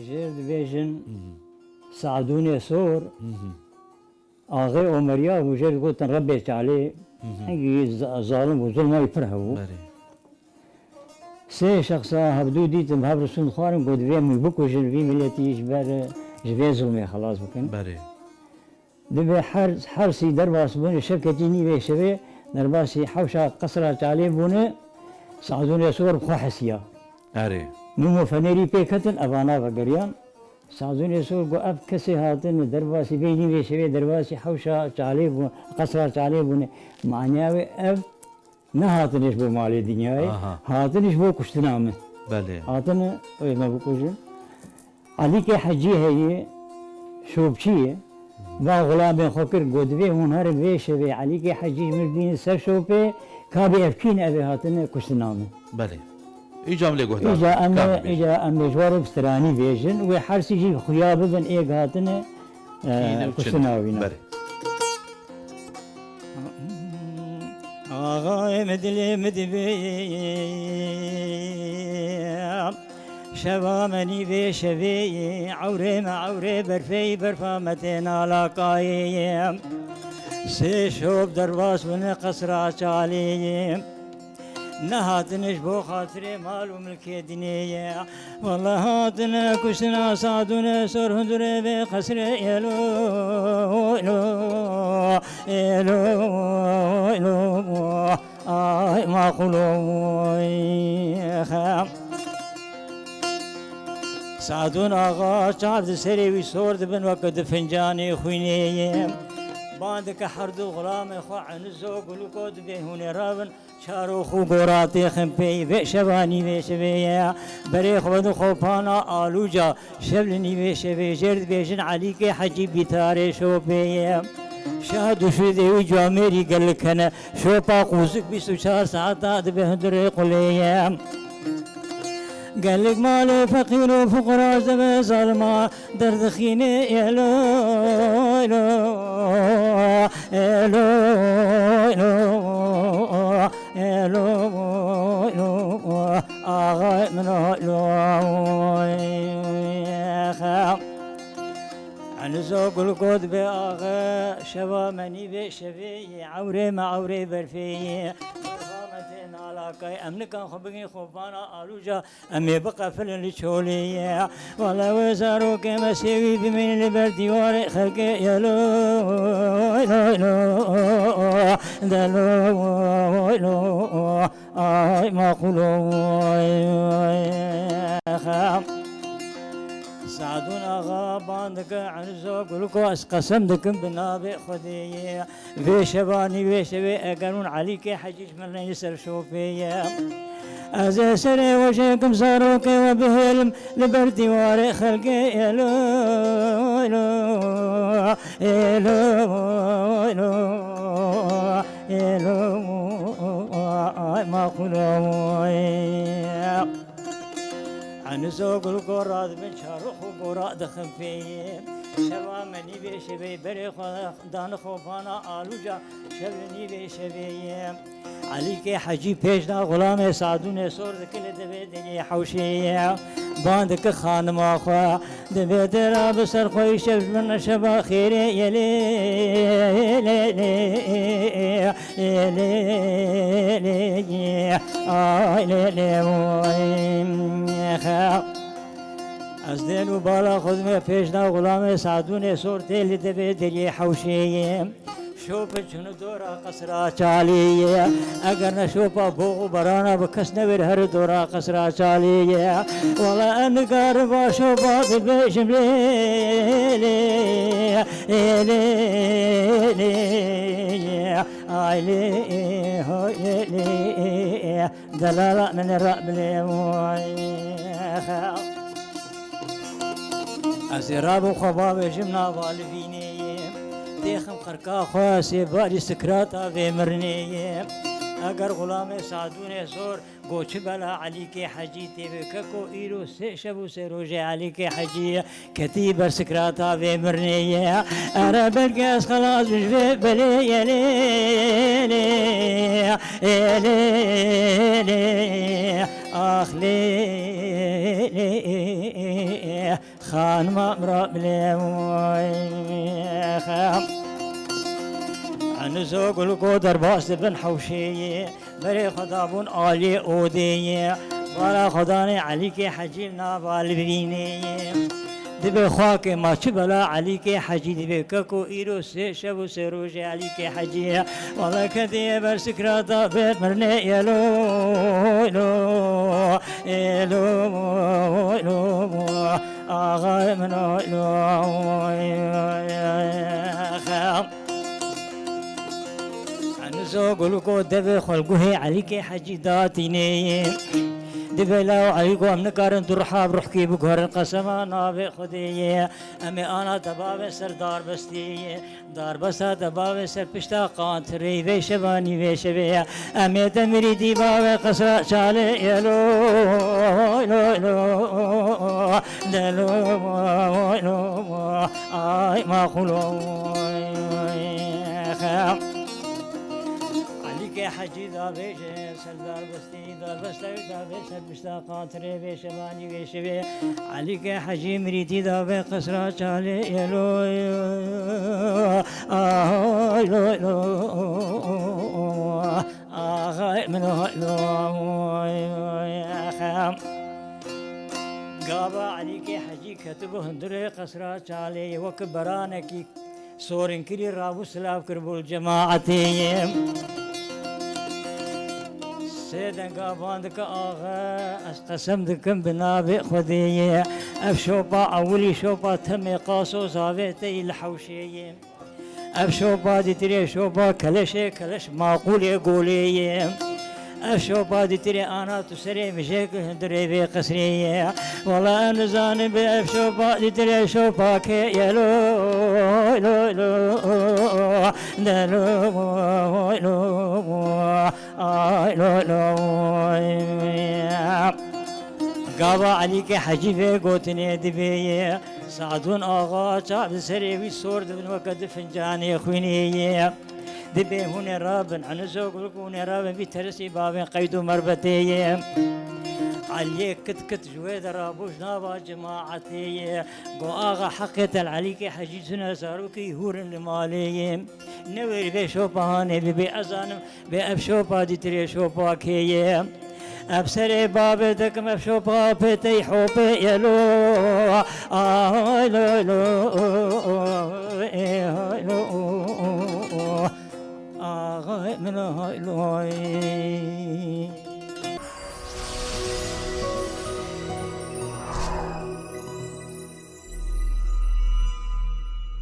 جرد بيجن ساعدوني صور آغي عمريا وجرد قلت ربيت عليه حقي ظالم وظلمه يفرهو سه شخصا هبدو ديتم هب رسول خوارم قد في من بكو جنبي ملتي جبر ظلمي خلاص بكن بله دبي حرسي درباس بونه شبكتي نيبي شبي درباسي حوشا قصرة عليه بونه ساعدوني صور بخو حسيا آره نمو فنيري بيكتن أبانا وقريان ساعدوني صور قو أب كسي هاتن درباسي بيني بيشبي درباسي حوشا عليه بونه قصرة عليه بونه معناوي أب نهاتنش بو مالي دنياي هاتنش بو كشتنامه بله هاتن ما بكوجن عليك حجي هي شوبشيه با غلام خوكر قدوي هنر بيش بي عليك حجي مردين سر شوبي كابي افكين ابي هاتن كشتنامه بله إيجام لي قهدا اجا ام مجوار بستراني بيجن وحرسي جي خياب بن ايق هاتن كشتناوينا بله آغای مدلی مدبی شوا منی به شوی عوره معوره برفی برفامتین علاقایی سه شوب درواس من قصر چالی نهاتنش بو خاطر مال و ملک دنیا والله هاتنا كشنا صادنا سر هندره بقصر يلو يلو يلو يلو ما قلوا خام سعدون آغا شعب سري ويسورد بن وقت فنجاني خويني باندك حرد غلام خو عنزو قلوكود بهون رابن شارو خو قراتي خمبي بشباني بشبي بريخ ودو خوفانا آلوجا شبلني بشبي جرد بيجن عليك حجي بيتاري شوبي شاهدو شدي وجاميري قلك انا شوبا قوسك بيسو شهر ساعات بهندري قليام قال لك مالي فقير وفقراء زبي ظلمة درد خيني يلو يلو يلو يلو يلو يلو آغاي من يلو عن زوق القود بآغا شبا مني بشبي عوري ما عوري برفي علاقاي أمنك خبقي خوفانا آلوجا أمي بقى فلن لشولي والله وزاروك مسيوي بمن البردي واري خلقي يلو يلو يلو دلو يلو آي ما قلوا سعدون آغا باندك عن زوق لكو اسقسم دكم بنابي خدي في شباني في شبي اقرون عليك حجيج من يسر شوفي أزي سري وشيكم صاروك وبهلم لبردي واري خلقي يلو يلو يلو يلو يلو ما قلوا عن زوق القراد بن شارخ وقراد خفيه شبا مني بشبي بري دان خوفانا آلوجا شبني بشبي عليك حجي بيشنا غلام سعدون سور ذكل دبي دنيا حوشي باندك خانم اخوا دبي درا بسر خوي شب من شبا خير يلي يلي يلي از دل و بالا خودم پیشنا غلام سعدون سورتی لدبی دلی حوشی شوپ چون دورا قصرا چالی اگر نشوپا بوغ برانا بکس نبر هر دورا قصرا چالی والا انگار با شوپا دبیشم لیلی آیلی هایلی دلالا من رب أسراب خباب جمنا والفيني تيخم خركا خواسي باري سكراتا في مرني اگر غلام سعدون زور گوچ بلا علی کے حجی تیوککو ایرو سے شبو سے روجے علی کے حجی کتی بر سکراتا وی مرنی عربل گاس خلاص بجوی بلی یلی آخ لی خان ما مرا خام عنزوق القدر باس بن حوشي بري خطابون آلي أودي ولا خداني عليك حجيب نابال بيني دبي خواك ما شبلا عليك حجي دبي كاكو إيرو شبو سروج عليك حجي والله كذي برسكراتا بيت مرني يلو يلو يلو يلو آغاي منو يلو خام عنزو قلوكو دبي خلقوه عليك حجي داتيني دبي لاو عليكو امن كارن ترحاب روحكي بكور القسمة نابي خدي امي انا تباب سر دار بستي دار بسا تباب سر پشتا قانتري بي شباني بي شبي امي تمري دي باب قصر شالي يلو يلو يلو دلو يلو اي ما خلو عليك حجي دابي سردار بستي دار بستي دابي سر بشتا قانتري بي شباني بي شبي عليك حجي مريتي دابي قصرا شالي يلو يلو يلو آغاي منو يا خام قابا عليك حجي كتبه هندري قصرا شالي وكبرانكي صورن كري رابو سلاف كربو الجماعتي سيدن قاباندك آغا استسم دكم بنابي خذي أفشوبا أولي شوبا تمي قاسو زاويتي الحوشي أفشوبا دي تري شوبا كلشي كلش معقولي قولي أفشوبا دي تري أنا تسري مشيك هندري بي قسري والله أنا زاني بأفشوبا دي تري شوبا كي يلو يلو يلو دلو يلو لو لو قابا عليك حجيبه قوتني دبي سعدون آغا شعب سريوي سورد بن وقت فنجاني خويني دبي هون رابن عنزوق هون رابن بترسي بابن قيدو مربتي عليك كت كت جويد رابوش نابا جماعتي قو آغا حقيت عليك حجيتنا ساروكي هور المالي نوير بي شوباني بي أزانم بي أبشوبا دي تري شوبا كي أبسري بابي دكم أبشوبا بيتي حوبي يلو لو لو آغا من هاي